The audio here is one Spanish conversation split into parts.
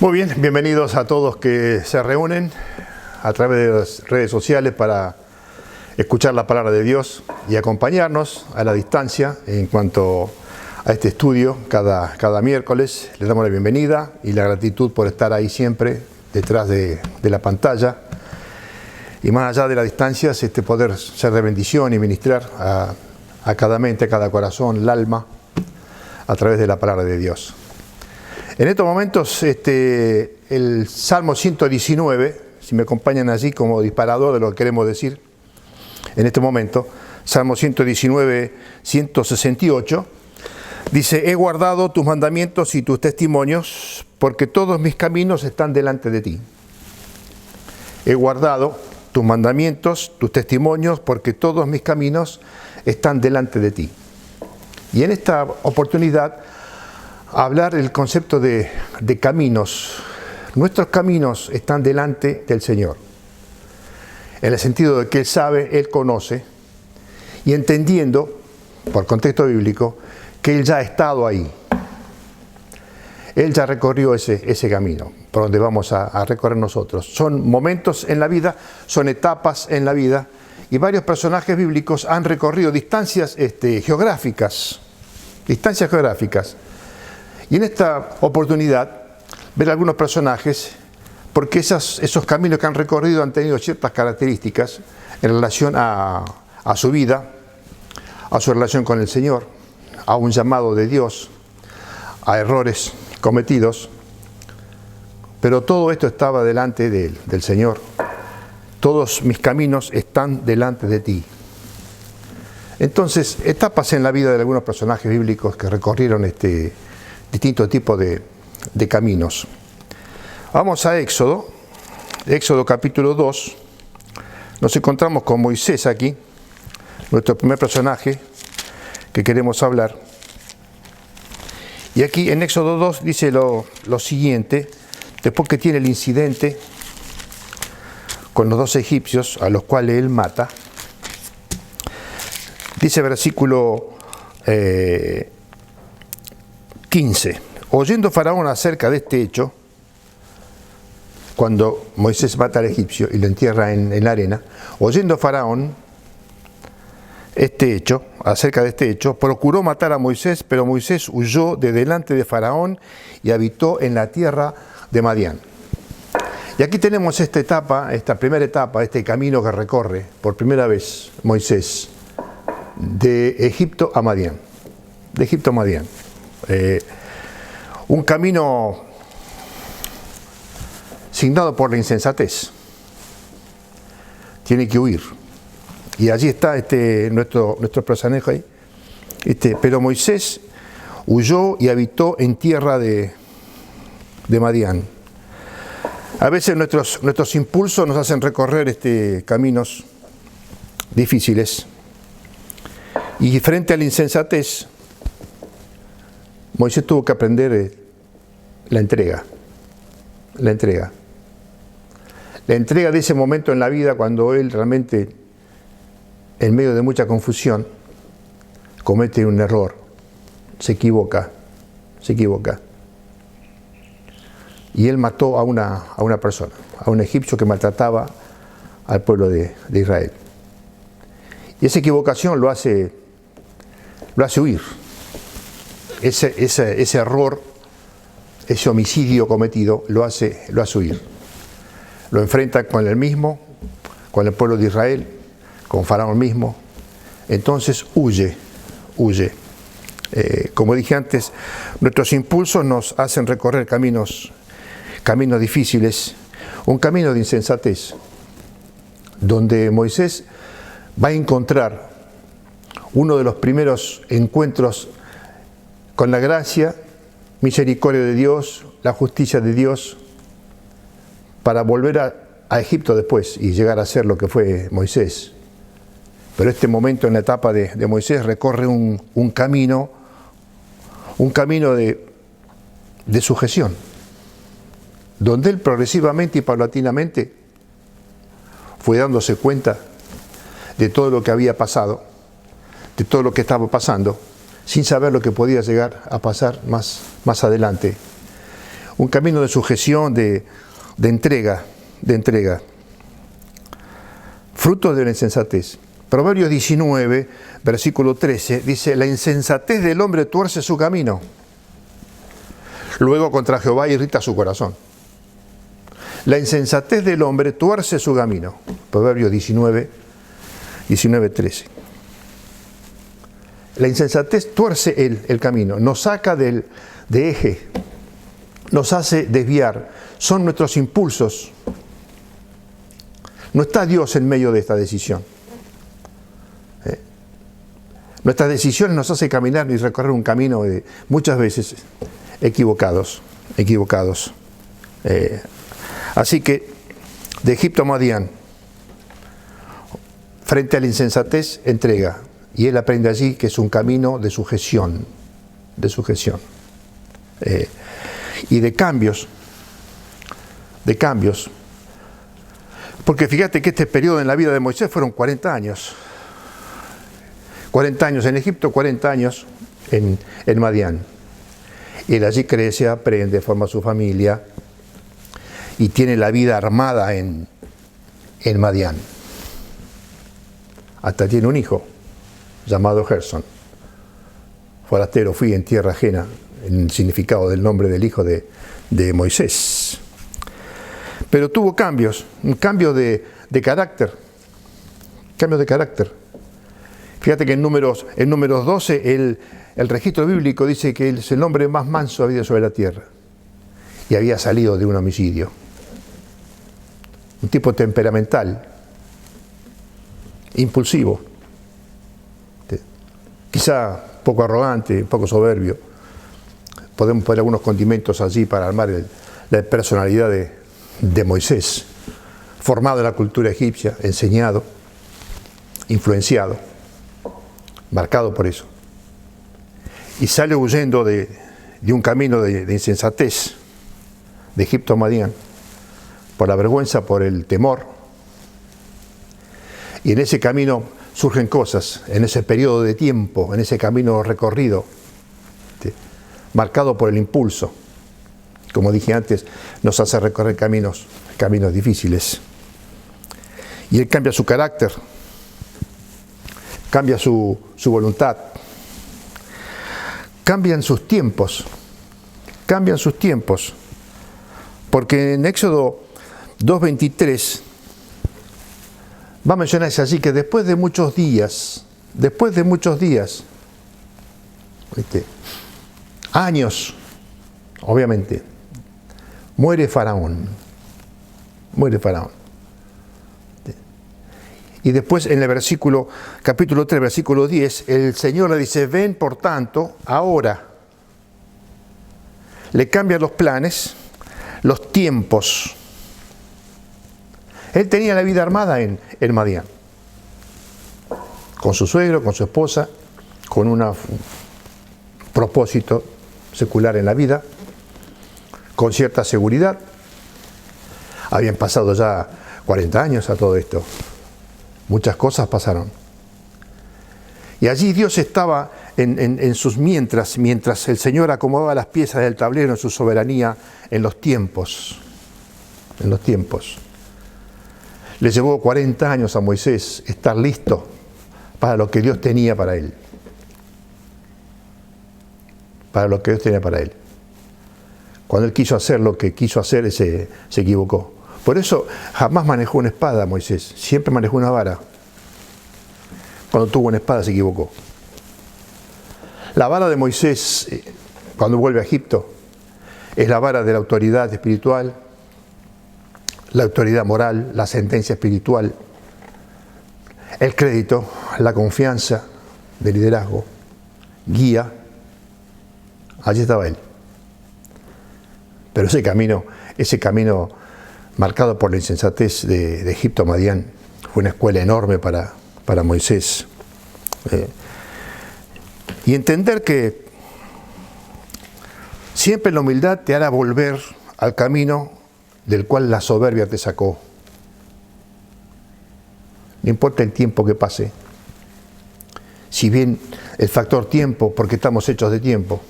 Muy bien, bienvenidos a todos que se reúnen a través de las redes sociales para escuchar la palabra de Dios y acompañarnos a la distancia en cuanto a este estudio cada miércoles. Les damos la bienvenida y la gratitud por estar ahí siempre detrás de la pantalla. Y más allá de las distancias, poder ser de bendición y ministrar a cada mente, a cada corazón, el alma, a través de la palabra de Dios. En estos momentos, el Salmo 119, si me acompañan allí como disparador de lo que queremos decir, en este momento, Salmo 119, 168, dice: he guardado tus mandamientos y tus testimonios, porque todos mis caminos están delante de ti. He guardado tus mandamientos, tus testimonios, porque todos mis caminos están delante de ti. Y en esta oportunidad, hablar del concepto de caminos. Nuestros caminos están delante del Señor, en el sentido de que Él sabe, Él conoce, y entendiendo, por contexto bíblico, que Él ya ha estado ahí. Él ya recorrió ese camino, por donde vamos a recorrer nosotros. Son momentos en la vida, son etapas en la vida, y varios personajes bíblicos han recorrido distancias geográficas. Y en esta oportunidad, ver algunos personajes, porque esos caminos que han recorrido han tenido ciertas características en relación a su vida, a su relación con el Señor, a un llamado de Dios, a errores cometidos, pero todo esto estaba delante del Señor. Todos mis caminos están delante de ti. Entonces, etapas en la vida de algunos personajes bíblicos que recorrieron distintos tipos de caminos. Vamos a Éxodo capítulo 2. Nos encontramos con Moisés aquí, nuestro primer personaje que queremos hablar. Y aquí en Éxodo 2 dice lo siguiente, después que tiene el incidente con los 2 egipcios a los cuales él mata. Dice versículo 15, oyendo Faraón acerca de este hecho, cuando Moisés mata al egipcio y lo entierra en la arena, oyendo Faraón acerca de este hecho, procuró matar a Moisés, pero Moisés huyó de delante de Faraón y habitó en la tierra de Madián. Y aquí tenemos esta primera etapa, este camino que recorre por primera vez Moisés, de Egipto a Madián. Un camino signado por la insensatez. Tiene que huir. Y allí está nuestro personaje ahí. Pero Moisés huyó y habitó en tierra de Madián. A veces nuestros impulsos nos hacen recorrer caminos difíciles. Y frente a la insensatez, Moisés tuvo que aprender la entrega de ese momento en la vida cuando él realmente, en medio de mucha confusión, comete un error, se equivoca. Y él mató a una persona, a un egipcio que maltrataba al pueblo de Israel. Y esa equivocación lo hace huir. Ese error, ese homicidio cometido, lo hace huir. Lo enfrenta con él mismo, con el pueblo de Israel, con Faraón mismo. Entonces huye. Como dije antes, nuestros impulsos nos hacen recorrer caminos difíciles, un camino de insensatez, donde Moisés va a encontrar uno de los primeros encuentros con la gracia, misericordia de Dios, la justicia de Dios, para volver a Egipto después y llegar a ser lo que fue Moisés. Pero este momento en la etapa de Moisés recorre un camino de sujeción, donde él progresivamente y paulatinamente fue dándose cuenta de todo lo que había pasado, de todo lo que estaba pasando, sin saber lo que podía llegar a pasar más adelante. un camino de sujeción, de entrega, fruto de la insensatez. Proverbios 19, versículo 13, dice: la insensatez del hombre tuerce su camino, luego contra Jehová irrita su corazón. La insensatez del hombre tuerce su camino. Proverbios 19, 13. La insensatez tuerce el camino, nos saca de eje, nos hace desviar. Son nuestros impulsos. No está Dios en medio de esta decisión. Nuestras decisiones nos hacen caminar y recorrer un camino muchas veces equivocados. Así que, de Egipto a Madián, frente a la insensatez, entrega. Y él aprende allí que es un camino de sujeción. Y de cambios. Porque fíjate que este periodo en la vida de Moisés fueron 40 años. 40 años en Egipto, 40 años en Madián. Y él allí crece, aprende, forma su familia y tiene la vida armada en Madián. Hasta tiene un hijo llamado Gerson. Forastero fui en tierra ajena, en el significado del nombre del hijo de Moisés. Pero tuvo cambios, un cambio de carácter. Fíjate que en números 12 el registro bíblico dice que él es el hombre más manso habido sobre la tierra. Y había salido de un homicidio. Un tipo temperamental, impulsivo, quizá poco arrogante, poco soberbio. Podemos poner algunos condimentos allí para armar la personalidad de Moisés, formado en la cultura egipcia, enseñado, influenciado, marcado por eso. Y sale huyendo de un camino de insensatez, de Egipto a Madián, por la vergüenza, por el temor. Y en ese camino surgen cosas, en ese periodo de tiempo, en ese camino recorrido, marcado por el impulso. Como dije antes, nos hace recorrer caminos difíciles. Y él cambia su carácter, cambia su voluntad, cambian sus tiempos, porque en Éxodo 2:23 va a mencionarse allí que después de muchos días, años, obviamente, muere Faraón. Y después en el capítulo 3, versículo 10, el Señor le dice: ven por tanto, ahora. Le cambia los planes, los tiempos. Él tenía la vida armada en Madián, con su suegro, con su esposa, con un propósito secular en la vida, con cierta seguridad. Habían pasado ya 40 años a todo esto. Muchas cosas pasaron. Y allí Dios estaba en sus mientras el Señor acomodaba las piezas del tablero en su soberanía en los tiempos. Le llevó 40 años a Moisés estar listo para lo que Dios tenía para él. Cuando él quiso hacer lo que quiso hacer, se equivocó. Por eso jamás manejó una espada Moisés, siempre manejó una vara. Cuando tuvo una espada se equivocó. La vara de Moisés, cuando vuelve a Egipto, es la vara de la autoridad espiritual, la autoridad moral, la sentencia espiritual, el crédito, la confianza de liderazgo, guía. Allí estaba él. Pero ese camino marcado por la insensatez de Egipto a Madián fue una escuela enorme para Moisés. Y entender que siempre la humildad te hará volver al camino del cual la soberbia te sacó. No importa el tiempo que pase. Si bien el factor tiempo, porque estamos hechos de tiempo.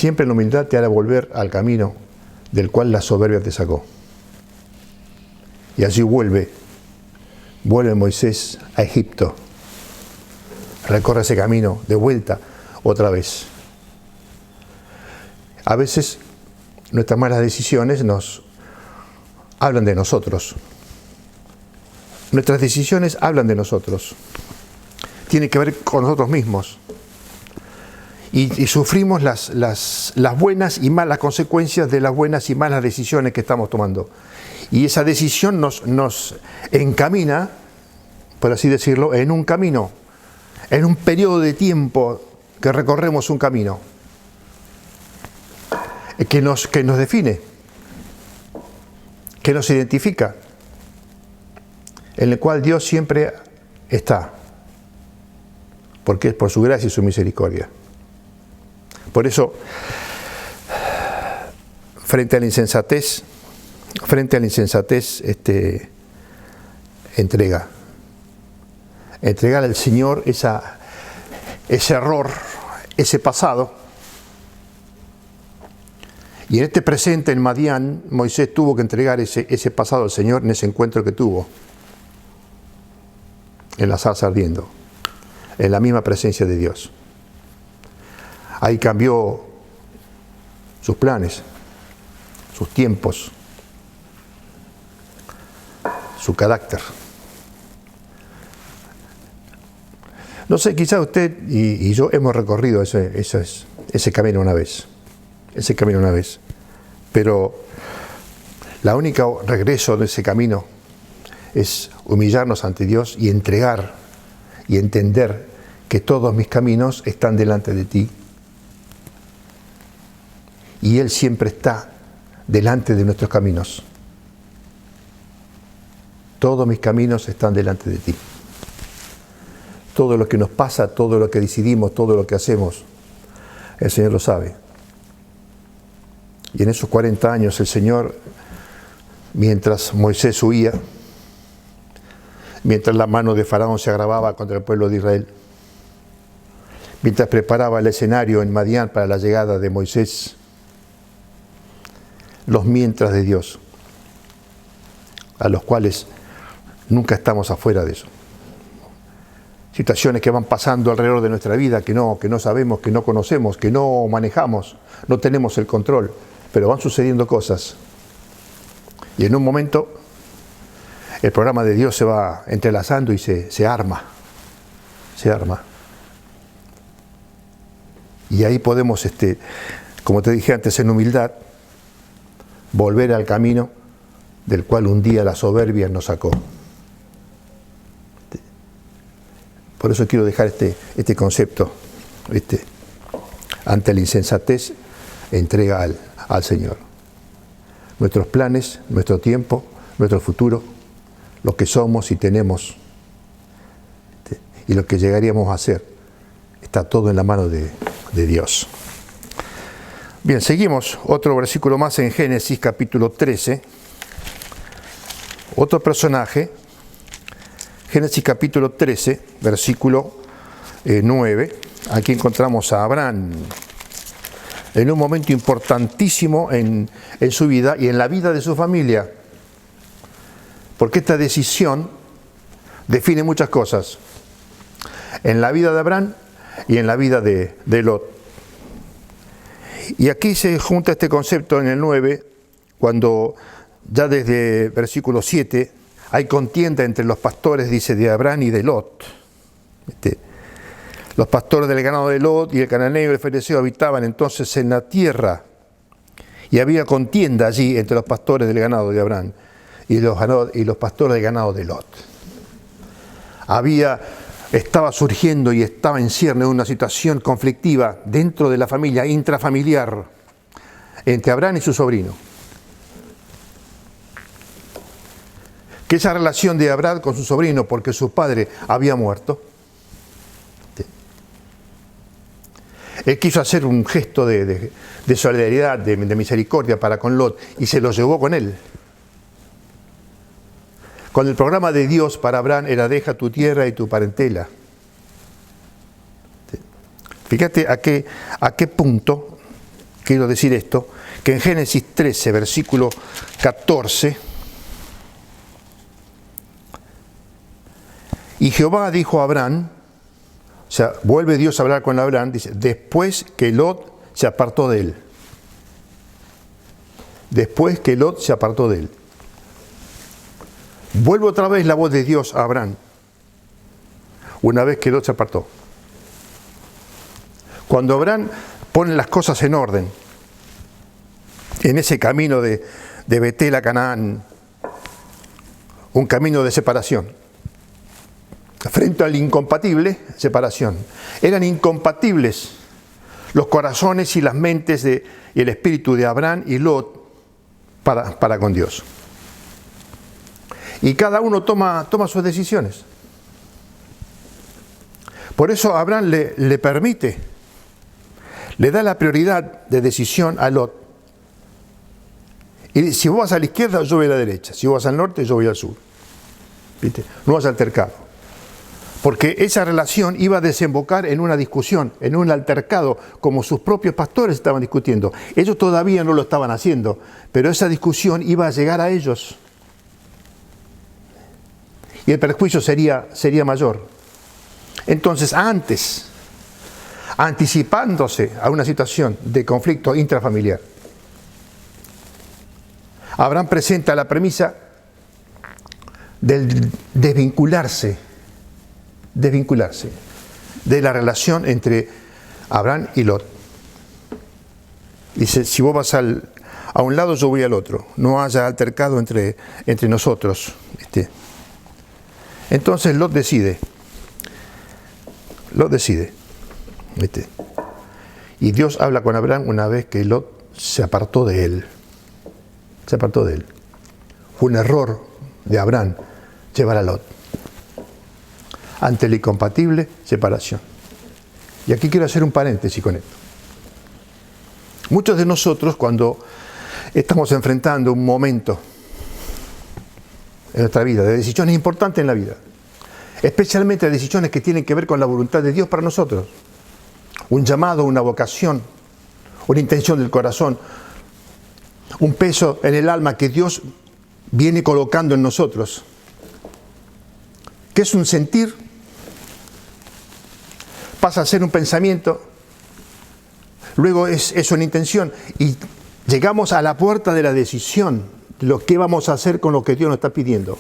siempre la humildad te hará volver al camino del cual la soberbia te sacó. Y allí vuelve Moisés a Egipto. Recorre ese camino de vuelta otra vez. A veces nuestras malas decisiones nos hablan de nosotros. Nuestras decisiones hablan de nosotros. Tiene que ver con nosotros mismos. Y sufrimos las buenas y malas consecuencias de las buenas y malas decisiones que estamos tomando. Y esa decisión nos encamina, por así decirlo, en un camino, en un periodo de tiempo que recorremos un camino que nos define, que nos identifica, en el cual Dios siempre está, porque es por su gracia y su misericordia. Por eso, frente a la insensatez, entregar al Señor ese error, ese pasado. Y en este presente en Madián, Moisés tuvo que entregar ese pasado al Señor en ese encuentro que tuvo en la zarza ardiendo, en la misma presencia de Dios. Ahí cambió sus planes, sus tiempos, su carácter. No sé, quizás usted y yo hemos recorrido ese camino una vez. Pero la única regreso de ese camino es humillarnos ante Dios y entregar y entender que todos mis caminos están delante de ti. Y Él siempre está delante de nuestros caminos. Todos mis caminos están delante de ti. Todo lo que nos pasa, todo lo que decidimos, todo lo que hacemos, el Señor lo sabe. Y en esos 40 años el Señor, mientras Moisés huía, mientras la mano de Faraón se agravaba contra el pueblo de Israel, mientras preparaba el escenario en Madián para la llegada de Moisés, los mientras de Dios, a los cuales nunca estamos afuera de eso. Situaciones que van pasando alrededor de nuestra vida que no sabemos, que no conocemos, que no manejamos, no tenemos el control, pero van sucediendo cosas. Y en un momento el programa de Dios se va entrelazando y se arma. Y ahí podemos, como te dije antes, en humildad, volver al camino del cual un día la soberbia nos sacó. Por eso quiero dejar este concepto, ante la insensatez, entrega al Señor. Nuestros planes, nuestro tiempo, nuestro futuro, lo que somos y tenemos, y lo que llegaríamos a hacer, está todo en la mano de Dios. Bien, seguimos, otro versículo más en Génesis capítulo 13, otro personaje, Génesis capítulo 13, versículo 9, aquí encontramos a Abraham, en un momento importantísimo en su vida y en la vida de su familia, porque esta decisión define muchas cosas, en la vida de Abraham y en la vida de Lot. Y aquí se junta este concepto en el 9, cuando ya desde versículo 7 hay contienda entre los pastores, dice, de Abraham y de Lot. Los pastores del ganado de Lot y el cananeo y el fereceo habitaban entonces en la tierra. Y había contienda allí entre los pastores del ganado de Abraham y los pastores del ganado de Lot. Estaba surgiendo y estaba en cierne una situación conflictiva dentro de la familia, intrafamiliar, entre Abraham y su sobrino. Que esa relación de Abraham con su sobrino, porque su padre había muerto, él quiso hacer un gesto de solidaridad, de misericordia para con Lot, y se lo llevó con él. Cuando el programa de Dios para Abraham era: deja tu tierra y tu parentela. Fíjate a qué punto quiero decir esto, que en Génesis 13, versículo 14, y Jehová dijo a Abraham, o sea, vuelve Dios a hablar con Abraham, dice, después que Lot se apartó de él. Después que Lot se apartó de él. Vuelve otra vez la voz de Dios a Abraham, una vez que Lot se apartó. Cuando Abraham pone las cosas en orden, en ese camino de Betel a Canaán, un camino de separación, frente al incompatible, separación. Eran incompatibles los corazones y las mentes y el espíritu de Abraham y Lot para con Dios. Y cada uno toma sus decisiones. Por eso Abraham le permite, le da la prioridad de decisión a Lot. Y si vos vas a la izquierda, yo voy a la derecha. Si vos vas al norte, yo voy al sur. ¿Viste? No vas altercado. Porque esa relación iba a desembocar en una discusión, en un altercado, como sus propios pastores estaban discutiendo. Ellos todavía no lo estaban haciendo, pero esa discusión iba a llegar a ellos. Y el perjuicio sería mayor. Entonces, anticipándose a una situación de conflicto intrafamiliar, Abraham presenta la premisa del desvincularse de la relación entre Abraham y Lot. Dice, si vos vas a un lado, yo voy al otro. No haya altercado entre nosotros. Entonces Lot decide. Y Dios habla con Abraham una vez que Lot se apartó de él. Fue un error de Abraham llevar a Lot. Ante la incompatible separación. Y aquí quiero hacer un paréntesis con esto. Muchos de nosotros, cuando estamos enfrentando un momento en nuestra vida, de decisiones importantes en la vida, especialmente decisiones que tienen que ver con la voluntad de Dios para nosotros, un llamado, una vocación, una intención del corazón, un peso en el alma que Dios viene colocando en nosotros, que es un sentir, pasa a ser un pensamiento, luego es una intención, y llegamos a la puerta de la decisión, de lo que vamos a hacer con lo que Dios nos está pidiendo.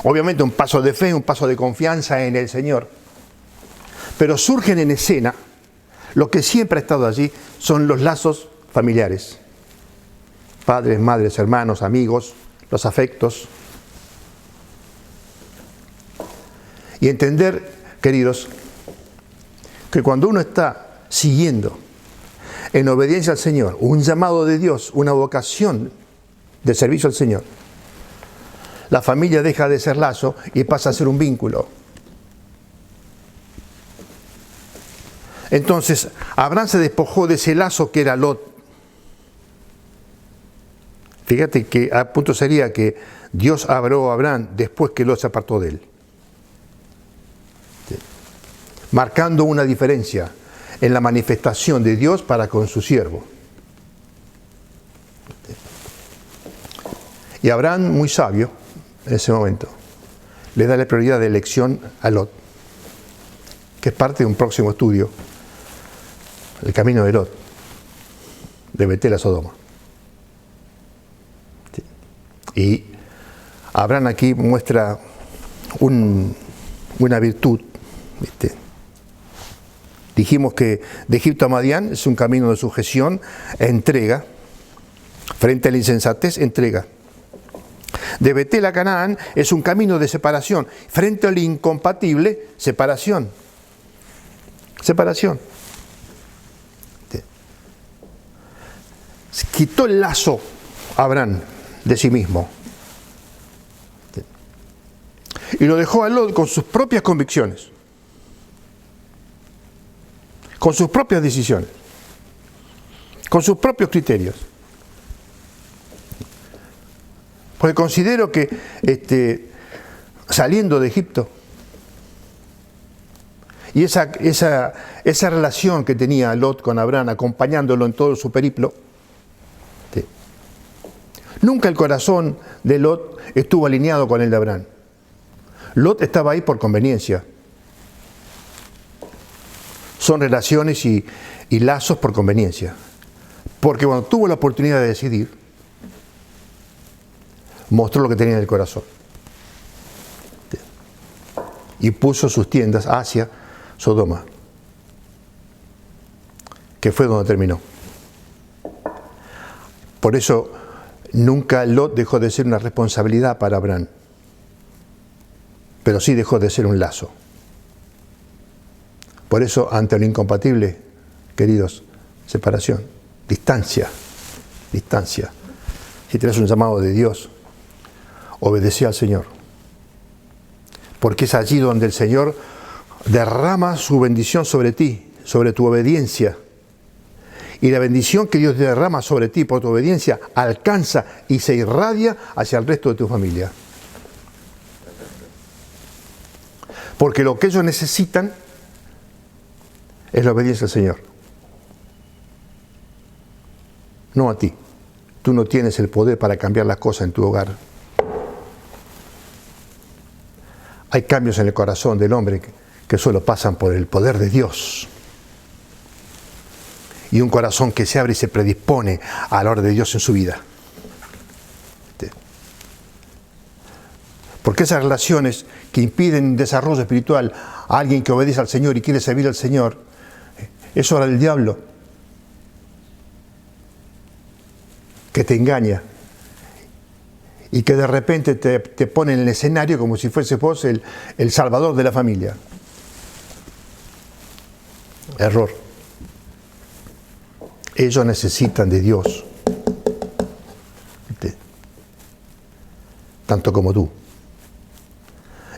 Obviamente un paso de fe, un paso de confianza en el Señor, pero surgen en escena, lo que siempre ha estado allí, son los lazos familiares, padres, madres, hermanos, amigos, los afectos. Y entender, queridos, que cuando uno está siguiendo en obediencia al Señor, un llamado de Dios, una vocación de servicio al Señor, la familia deja de ser lazo y pasa a ser un vínculo. Entonces, Abraham se despojó de ese lazo que era Lot. Fíjate que a punto sería que Dios habló a Abraham después que Lot se apartó de él. Marcando una diferencia en la manifestación de Dios para con su siervo. Y Abraham, muy sabio en ese momento, le da la prioridad de elección a Lot, que es parte de un próximo estudio, el camino de Lot, de Betel a Sodoma. Y Abraham aquí muestra una virtud, ¿viste? Dijimos que de Egipto a Madián es un camino de sujeción, entrega, frente a la insensatez, entrega. De Betel a Canaán es un camino de separación, frente al incompatible, separación. Separación. Quitó el lazo Abraham de sí mismo. Y lo dejó a Lot con sus propias convicciones, con sus propias decisiones, con sus propios criterios. Porque considero que saliendo de Egipto Y esa relación que tenía Lot con Abraham, acompañándolo en todo su periplo, ¿sí? Nunca el corazón de Lot estuvo alineado con el de Abraham. Lot estaba ahí por conveniencia. Son relaciones y lazos por conveniencia. Porque cuando tuvo la oportunidad de decidir, mostró lo que tenía en el corazón. Y puso sus tiendas hacia Sodoma, que fue donde terminó. Por eso nunca Lot dejó de ser una responsabilidad para Abraham, pero sí dejó de ser un lazo. Por eso, ante lo incompatible, queridos, separación, distancia. Si tienes un llamado de Dios, obedece al Señor, porque es allí donde el Señor derrama su bendición sobre ti, sobre tu obediencia. Y la bendición que Dios derrama sobre ti por tu obediencia alcanza y se irradia hacia el resto de tu familia. Porque lo que ellos necesitan es la obediencia al Señor. No a ti. Tú no tienes el poder para cambiar las cosas en tu hogar. Hay cambios en el corazón del hombre que solo pasan por el poder de Dios. Y un corazón que se abre y se predispone a la obra de Dios en su vida. Porque esas relaciones que impiden desarrollo espiritual a alguien que obedece al Señor y quiere servir al Señor, es obra del diablo, que te engaña y que de repente te pone en el escenario como si fuese vos el salvador de la familia. Error. Ellos necesitan de Dios, tanto como tú.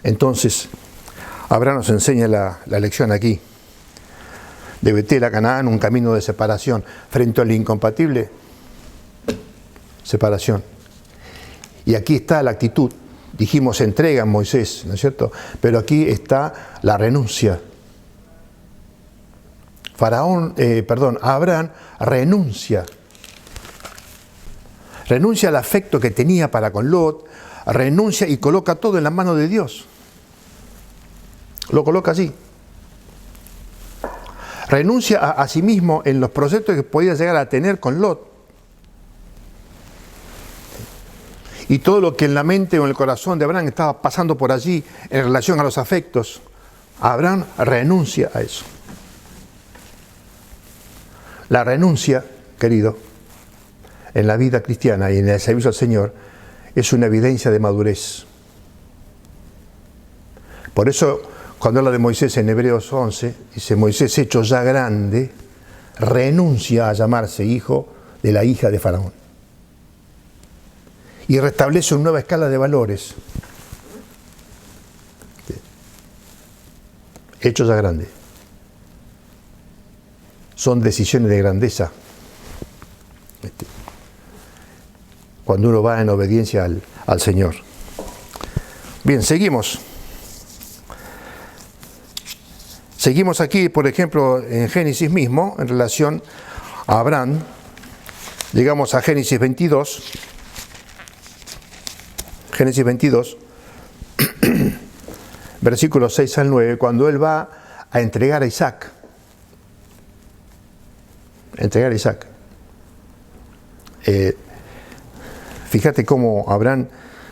Entonces, Abraham nos enseña la lección aquí. De Betel a Canaán, un camino de separación. Frente a lo incompatible, separación. Y aquí está la actitud. Dijimos entrega en Moisés, ¿no es cierto? Pero aquí está la renuncia. Abraham renuncia. Renuncia al afecto que tenía para con Lot, renuncia y coloca todo en la mano de Dios. Lo coloca allí. Renuncia a sí mismo en los proyectos que podía llegar a tener con Lot. Y todo lo que en la mente o en el corazón de Abraham estaba pasando por allí en relación a los afectos, Abraham renuncia a eso. La renuncia, querido, en la vida cristiana y en el servicio al Señor, es una evidencia de madurez. Por eso, cuando habla de Moisés en Hebreos 11, dice: Moisés, hecho ya grande, renuncia a llamarse hijo de la hija de Faraón. Y restablece una nueva escala de valores. Hechos ya grande. Son decisiones de grandeza. Cuando uno va en obediencia al Señor. Bien, seguimos. Seguimos aquí, por ejemplo, en Génesis mismo, en relación a Abraham. Llegamos a Génesis 22. Génesis 22, versículos 6 al 9, cuando él va a entregar a Isaac. Fíjate cómo Abraham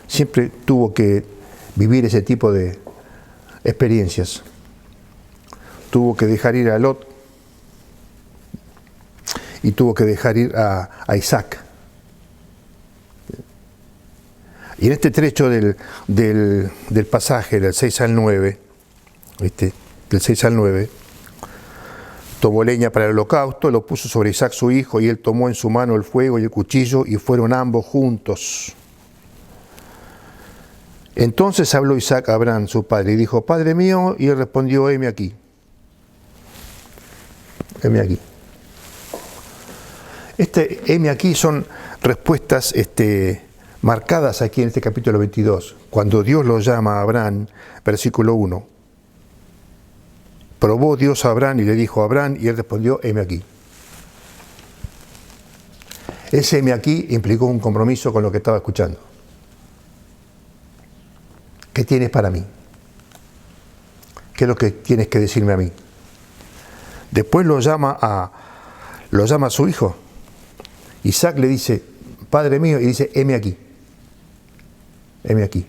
siempre tuvo que vivir ese tipo de experiencias. Tuvo que dejar ir a Lot y tuvo que dejar ir a Isaac. Y en este trecho del pasaje, del 6 al 9, del 6 al 9, tomó leña para el holocausto, lo puso sobre Isaac su hijo, y él tomó en su mano el fuego y el cuchillo, y fueron ambos juntos. Entonces habló Isaac a Abraham, su padre, y dijo: Padre mío, y él respondió: heme aquí. Heme aquí. Heme aquí son respuestas marcadas aquí en este capítulo 22, cuando Dios lo llama a Abraham, versículo 1, probó Dios a Abraham y le dijo a Abraham, y él respondió, heme aquí. Ese heme aquí implicó un compromiso con lo que estaba escuchando. ¿Qué tienes para mí? ¿Qué es lo que tienes que decirme a mí? Después lo llama a su hijo. Isaac le dice, Padre mío, y dice, heme aquí. Heme aquí.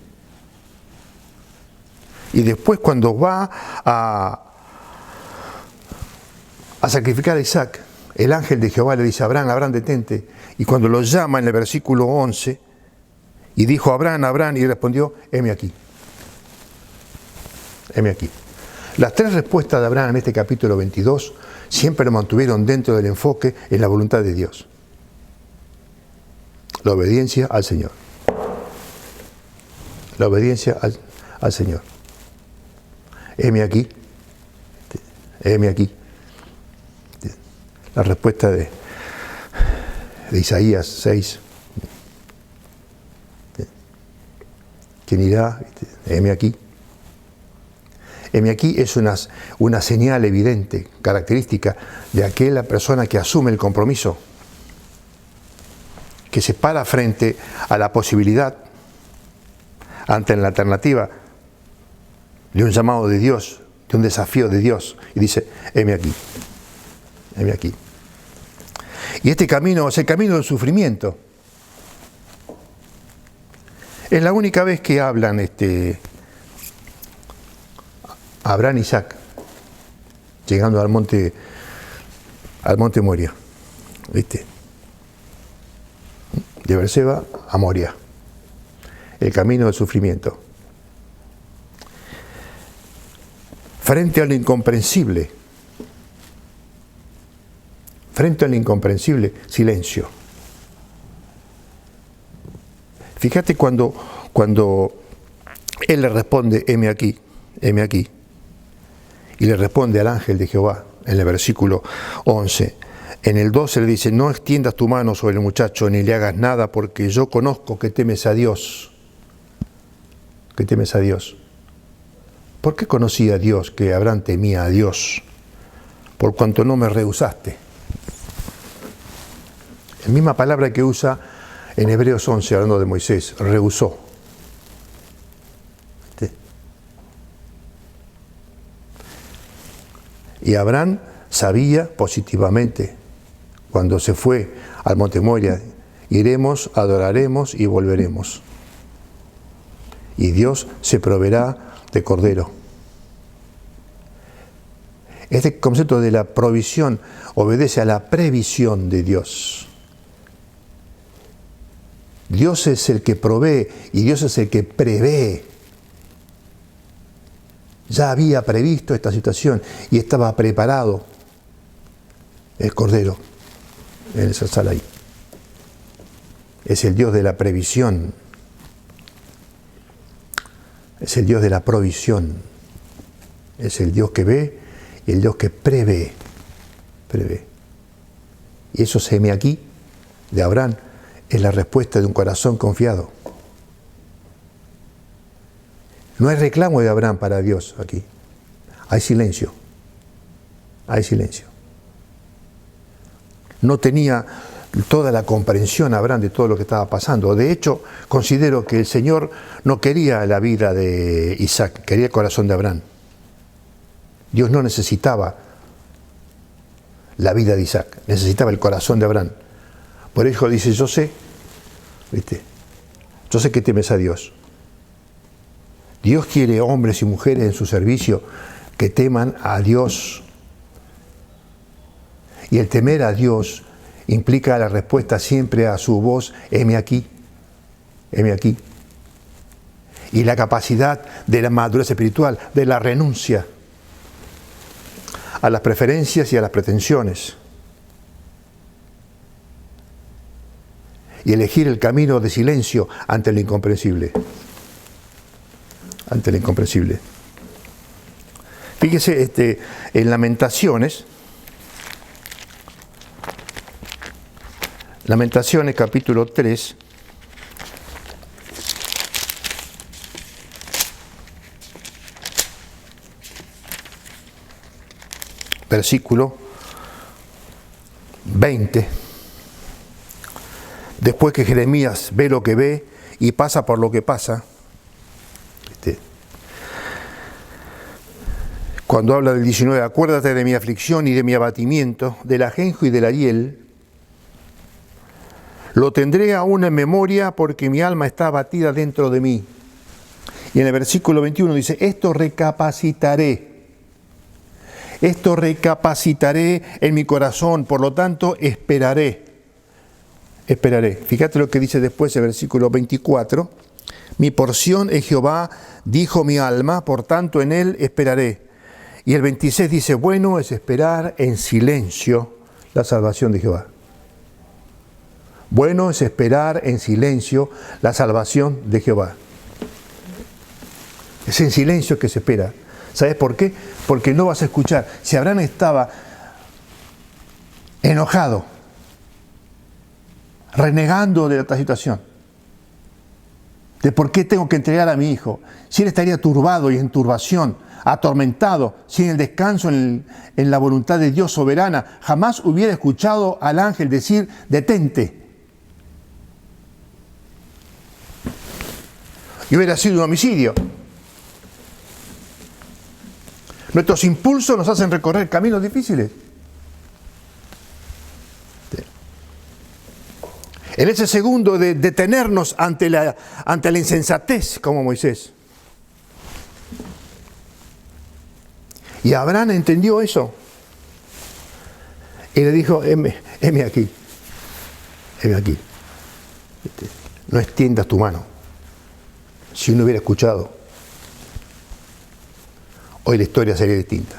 Y después cuando va a sacrificar a Isaac, el ángel de Jehová le dice, Abraham, Abraham, detente. Y cuando lo llama en el versículo 11, y dijo, Abraham, Abraham, y respondió, heme aquí. Heme aquí. Las tres respuestas de Abraham en este capítulo 22 siempre lo mantuvieron dentro del enfoque en la voluntad de Dios. La obediencia al Señor. La obediencia al Señor. Heme aquí. Heme aquí. La respuesta de Isaías 6. ¿Quién irá? Heme aquí. Heme aquí es una señal evidente, característica de aquella persona que asume el compromiso, que se para frente a la posibilidad, ante la alternativa de un llamado de Dios, de un desafío de Dios, y dice, heme aquí, heme aquí. Y este camino es el camino del sufrimiento. Es la única vez que hablan Abraham y Isaac, llegando al monte Moria, ¿viste? De Beerseba a Moria, el camino del sufrimiento. Frente al incomprensible, silencio. Fíjate cuando él le responde, heme aquí, y le responde al ángel de Jehová en el versículo 11. En el 12 le dice, no extiendas tu mano sobre el muchacho ni le hagas nada porque yo conozco que temes a Dios. Que temes a Dios. ¿Por qué conocí a Dios que Abraham temía a Dios? Por cuanto no me rehusaste. La misma palabra que usa en Hebreos 11, hablando de Moisés, rehusó. ¿Sí? Y Abraham sabía positivamente, cuando se fue al monte Moria, iremos, adoraremos y volveremos. Y Dios se proveerá de cordero. Este concepto de la provisión obedece a la previsión de Dios. Dios es el que provee y Dios es el que prevé. Ya había previsto esta situación y estaba preparado el cordero en el zarzal ahí. Es el Dios de la previsión. Es el Dios de la provisión. Es el Dios que ve y el Dios que prevé. Y eso se me aquí de Abraham es la respuesta de un corazón confiado. No hay reclamo de Abraham para Dios aquí. Hay silencio. Hay silencio. No tenía toda la comprensión Abraham de todo lo que estaba pasando. De hecho, considero que el Señor no quería la vida de Isaac, quería el corazón de Abraham. Dios no necesitaba la vida de Isaac, necesitaba el corazón de Abraham. Por eso dice, yo sé, ¿viste? Yo sé que temes a Dios. Dios quiere hombres y mujeres en su servicio que teman a Dios. Y el temer a Dios implica la respuesta siempre a su voz, heme aquí, heme aquí. Y la capacidad de la madurez espiritual, de la renuncia a las preferencias y a las pretensiones. Y elegir el camino de silencio ante lo incomprensible. Ante lo incomprensible. Fíjese en Lamentaciones. Lamentaciones capítulo 3. versículo 20. Después que Jeremías ve lo que ve y pasa por lo que pasa, cuando habla del 19, acuérdate de mi aflicción y de mi abatimiento, del ajenjo y del ariel, lo tendré aún en memoria porque mi alma está abatida dentro de mí. Y en el versículo 21 dice, esto recapacitaré en mi corazón, por lo tanto esperaré. Fíjate lo que dice después el versículo 24, mi porción es Jehová, dijo mi alma, por tanto en él esperaré. Y el 26 dice, bueno es esperar en silencio la salvación de Jehová. Bueno es esperar en silencio la salvación de Jehová. Es en silencio que se espera. ¿Sabes por qué? Porque no vas a escuchar. Si Abraham estaba enojado, renegando de esta situación, de por qué tengo que entregar a mi hijo, si él estaría turbado y en turbación, atormentado, sin el descanso en la voluntad de Dios soberana, jamás hubiera escuchado al ángel decir, detente. Y hubiera sido un homicidio. Nuestros impulsos nos hacen recorrer caminos difíciles. En ese segundo de detenernos ante la insensatez, como Moisés. Y Abraham entendió eso. Y le dijo, heme aquí. No extiendas tu mano. Si uno hubiera escuchado, hoy la historia sería distinta.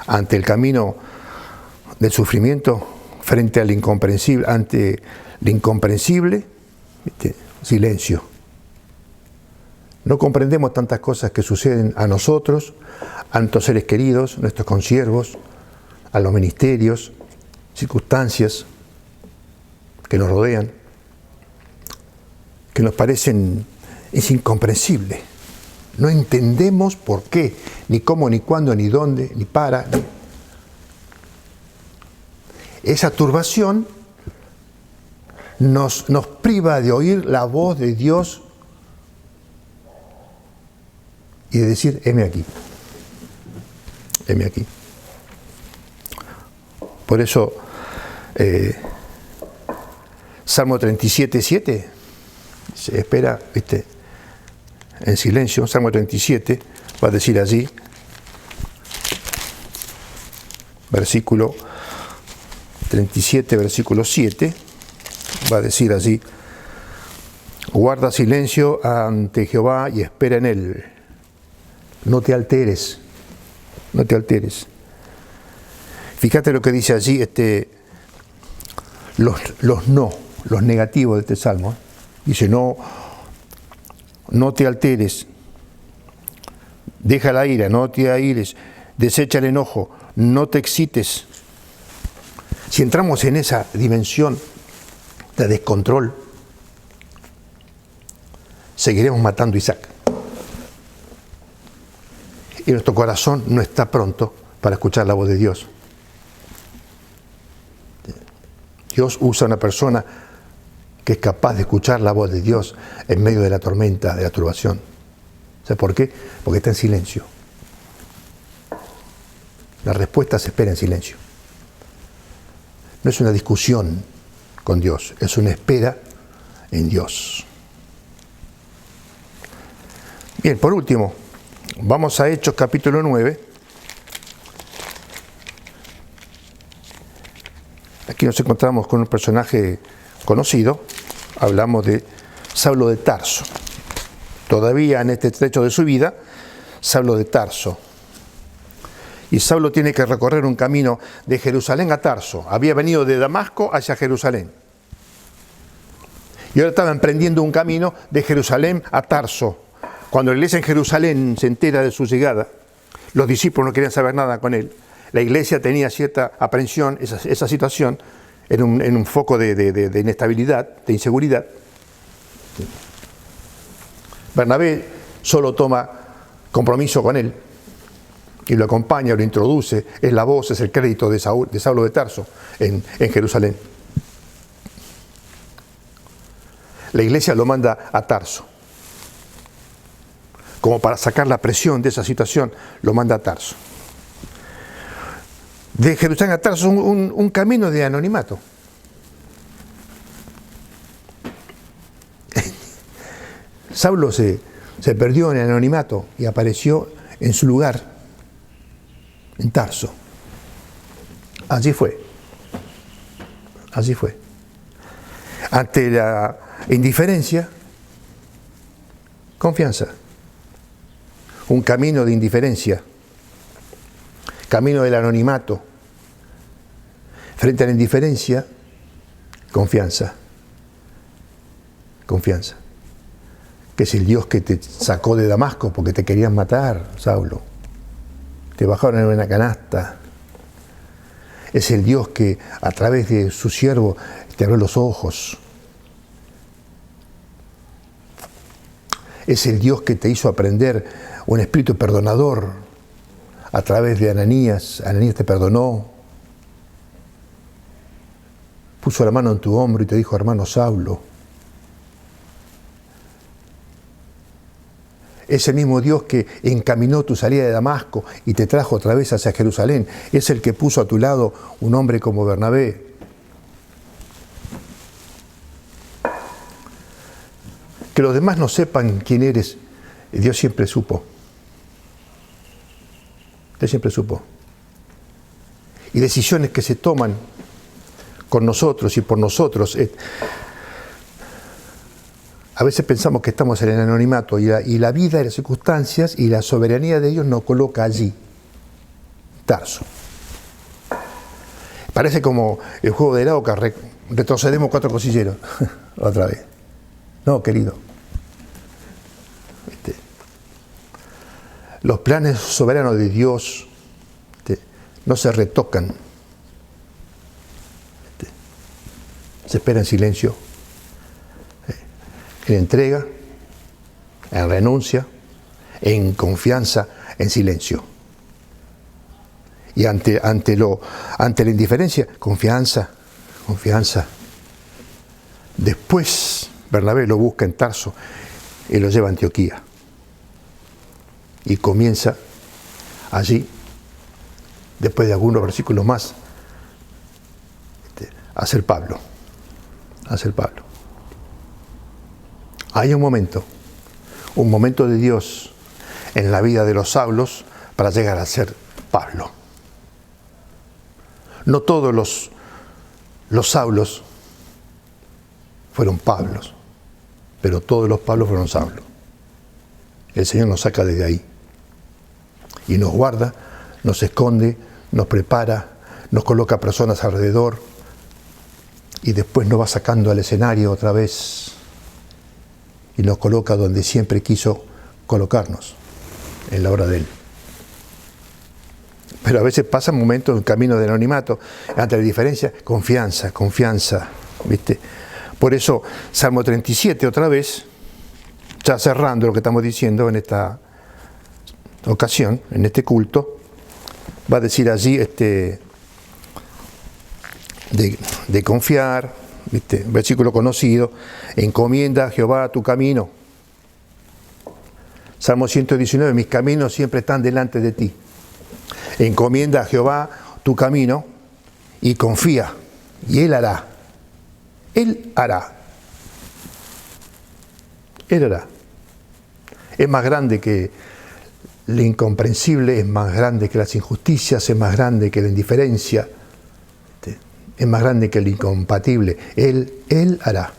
Ante el camino del sufrimiento, frente al incomprensible, ante lo incomprensible, silencio. No comprendemos tantas cosas que suceden a nosotros, a nuestros seres queridos, nuestros consiervos, a los ministerios, circunstancias que nos rodean, que nos parecen incomprensibles. No entendemos por qué, ni cómo, ni cuándo, ni dónde, ni para. Esa turbación nos priva de oír la voz de Dios y de decir, heme aquí. Por eso, Salmo 37:7, se espera, en silencio. Salmo 37 va a decir allí, versículo 37, versículo 7, va a decir allí, guarda silencio ante Jehová y espera en él. No te alteres. Fíjate lo que dice allí los negativos de este salmo. Dice, no te alteres, deja la ira, no te aires, desecha el enojo, no te excites. Si entramos en esa dimensión de descontrol, seguiremos matando a Isaac. Y nuestro corazón no está pronto para escuchar la voz de Dios. Dios usa a una persona que es capaz de escuchar la voz de Dios en medio de la tormenta, de la turbación. ¿Sabes por qué? Porque está en silencio. La respuesta se espera en silencio. No es una discusión con Dios, es una espera en Dios. Bien, por último, vamos a Hechos capítulo 9. Aquí nos encontramos con un personaje conocido. Hablamos de Saulo de Tarso. Todavía en este trecho de su vida, Saulo de Tarso. Y Saulo tiene que recorrer un camino de Jerusalén a Tarso. Había venido de Damasco hacia Jerusalén. Y ahora estaba emprendiendo un camino de Jerusalén a Tarso. Cuando la iglesia en Jerusalén se entera de su llegada, los discípulos no querían saber nada con él. La iglesia tenía cierta aprensión, esa situación, en un foco de inestabilidad, de inseguridad. Bernabé solo toma compromiso con él y lo acompaña, lo introduce, es la voz, es el crédito de Saulo de Tarso en Jerusalén. La iglesia lo manda a Tarso. Como para sacar la presión de esa situación, lo manda a Tarso. De Jerusalén a Tarso un camino de anonimato. Saulo se perdió en el anonimato y apareció en su lugar, en Tarso. Allí fue. Allí fue. Ante la indiferencia, confianza. Un camino de indiferencia, camino del anonimato. Frente a la indiferencia, confianza. Confianza. Que es el Dios que te sacó de Damasco porque te querían matar, Saulo. Te bajaron en una canasta. Es el Dios que a través de su siervo te abrió los ojos. Es el Dios que te hizo aprender un espíritu perdonador a través de Ananías. Ananías te perdonó. Puso la mano en tu hombro y te dijo, hermano Saulo. Es el mismo Dios que encaminó tu salida de Damasco y te trajo otra vez hacia Jerusalén. Es el que puso a tu lado un hombre como Bernabé. Que los demás no sepan quién eres, Dios siempre supo. Dios siempre supo. Y decisiones que se toman con nosotros y por nosotros. A veces pensamos que estamos en el anonimato y la vida y las circunstancias y la soberanía de Dios nos coloca allí. Tarso. Parece como el juego de la oca, retrocedemos 4 cosilleros. Otra vez. No, querido. Los planes soberanos de Dios no se retocan. Se espera en silencio. En entrega, en renuncia, en confianza, en silencio. Y ante la indiferencia, confianza. Después Bernabé lo busca en Tarso y lo lleva a Antioquía. Y comienza allí, después de algunos versículos más, a ser Pablo. Hay un momento de Dios en la vida de los Saulos para llegar a ser Pablo. No todos los Saulos fueron Pablos, pero todos los Pablos fueron Saulos. El Señor nos saca desde ahí y nos guarda, nos esconde, nos prepara, nos coloca personas alrededor y después nos va sacando al escenario otra vez y nos coloca donde siempre quiso colocarnos, en la obra de Él. Pero a veces pasan momentos en el camino del anonimato, ante la diferencia, confianza, ¿viste? Por eso, Salmo 37, otra vez, ya cerrando lo que estamos diciendo en esta ocasión, en este culto, va a decir allí de confiar, ¿viste? Versículo conocido, encomienda a Jehová tu camino. Salmo 119, mis caminos siempre están delante de ti. Encomienda a Jehová tu camino y confía, y Él hará. Él hará. Él hará. Es más grande que lo incomprensible, es más grande que las injusticias, es más grande que la indiferencia, es más grande que lo incompatible. Él hará.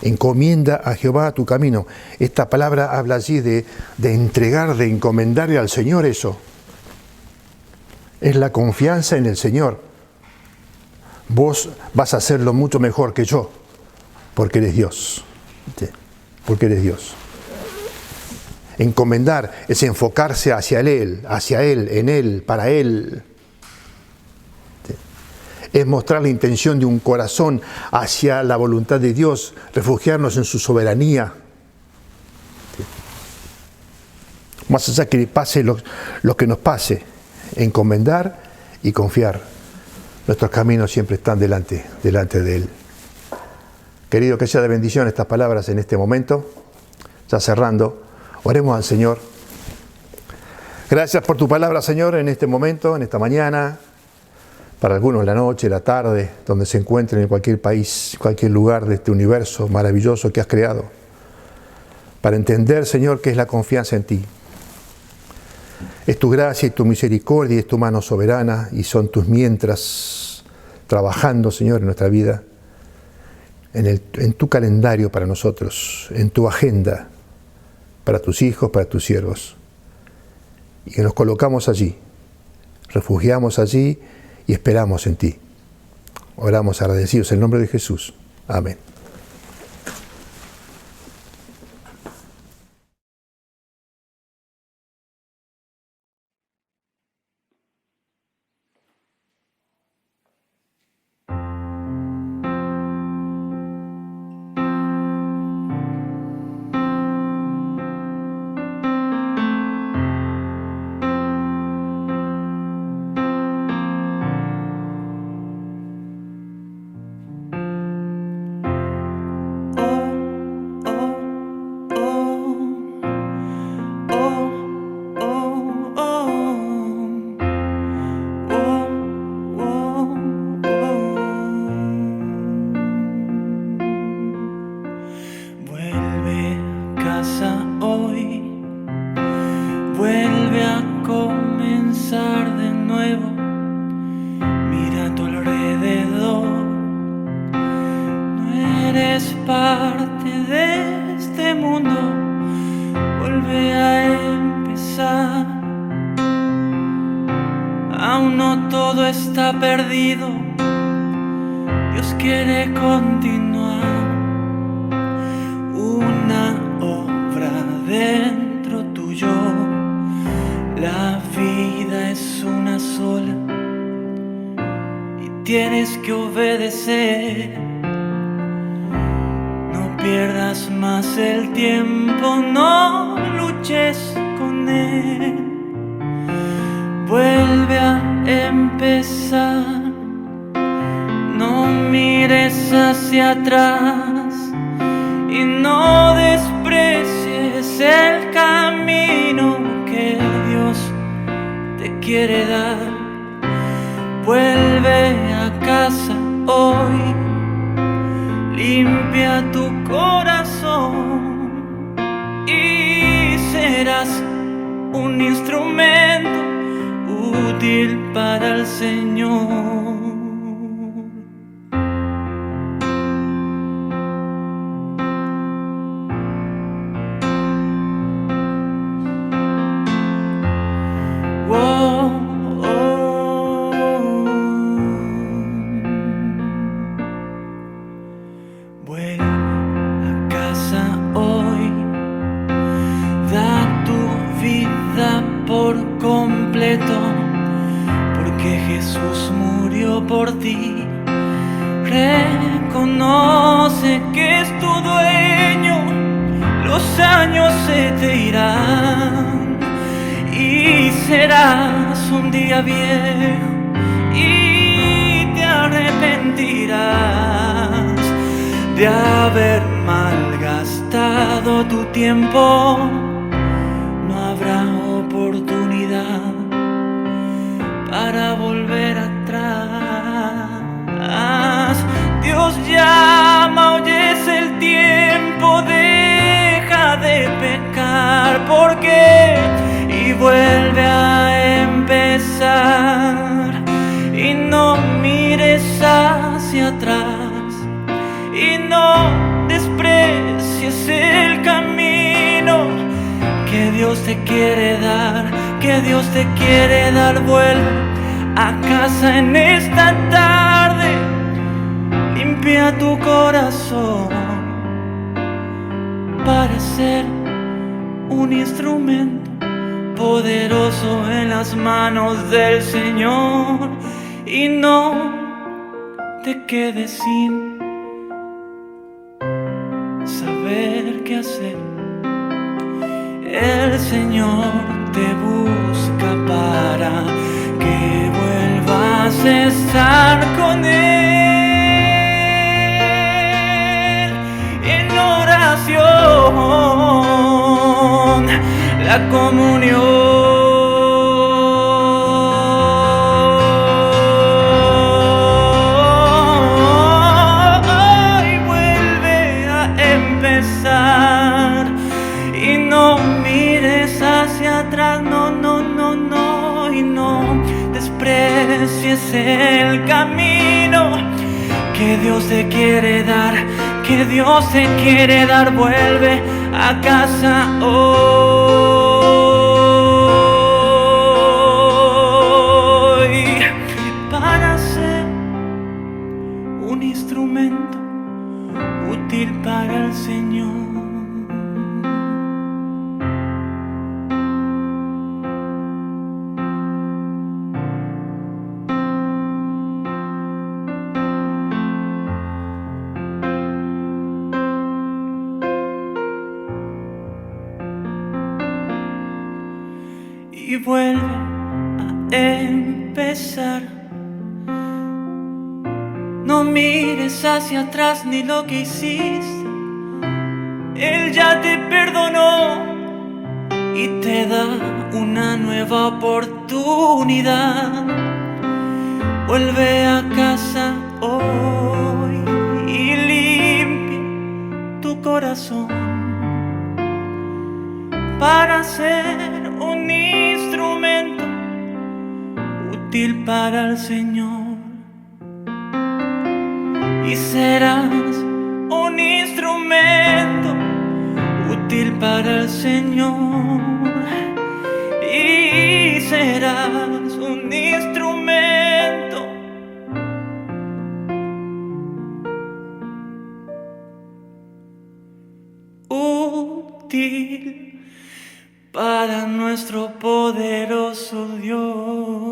Encomienda a Jehová tu camino. Esta palabra habla allí de entregar, de encomendarle al Señor eso. Es la confianza en el Señor. Vos vas a hacerlo mucho mejor que yo, porque eres Dios. Porque eres Dios. Encomendar es enfocarse hacia Él, en Él, para Él. Es mostrar la intención de un corazón hacia la voluntad de Dios, refugiarnos en su soberanía. más allá que pase lo que nos pase, encomendar y confiar. Nuestros caminos siempre están delante de Él. Querido, que sea de bendición estas palabras en este momento. Ya cerrando, oremos al Señor. Gracias por tu palabra, Señor, en este momento, en esta mañana, para algunos la noche, la tarde, donde se encuentren en cualquier país, cualquier lugar de este universo maravilloso que has creado, para entender, Señor, qué es la confianza en ti. Es tu gracia y tu misericordia y es tu mano soberana y son tus mientras trabajando, Señor, en nuestra vida, en tu calendario para nosotros, en tu agenda para tus hijos, para tus siervos. Y que nos colocamos allí, refugiamos allí y esperamos en ti. Oramos agradecidos en el nombre de Jesús. Amén. Vuelve a comenzar de nuevo. Mira a tu alrededor. No eres parte de este mundo. Vuelve a empezar. Aún no todo está perdido. Dios quiere continuar una obra dentro tuyo. La vida es una sola y tienes que obedecer. No pierdas más el tiempo, no luches con él. Vuelve a empezar, no mires hacia atrás y no desprecies el camino que Dios te quiere dar. Vuelve a casa hoy, limpia tu corazón y serás un instrumento útil para el Señor. Vuelve a casa hoy, da tu vida por completo, porque Jesús murió por ti. Reconoce que es tu dueño, los años se te irán y serás un día viejo y te arrepentirás de haber malgastado tu tiempo. No habrá oportunidad para volver atrás. Dios llama, hoy es el tiempo, deja de pecar, porque y vuelve a empezar y no mires hacia atrás. Y no desprecies el camino que Dios te quiere dar, que Dios te quiere dar. Vuelve a casa en esta tarde, limpia tu corazón para ser un instrumento poderoso en las manos del Señor. Y no te quedes sin saber qué hacer. El Señor te busca para que vuelvas a estar con Él en oración, la comunión. Y no mires hacia atrás, no, no, no, no, y no desprecies el camino que Dios te quiere dar, que Dios te quiere dar. Vuelve a casa hoy para ser un instrumento útil para el Señor. Y vuelve a empezar. No mires hacia atrás ni lo que hiciste. Él ya te perdonó y te da una nueva oportunidad. Vuelve a casa hoy y limpia tu corazón para ser un instrumento útil para el Señor. Y serás un instrumento útil para el Señor. Y serás un instrumento útil para nuestro poderoso Dios.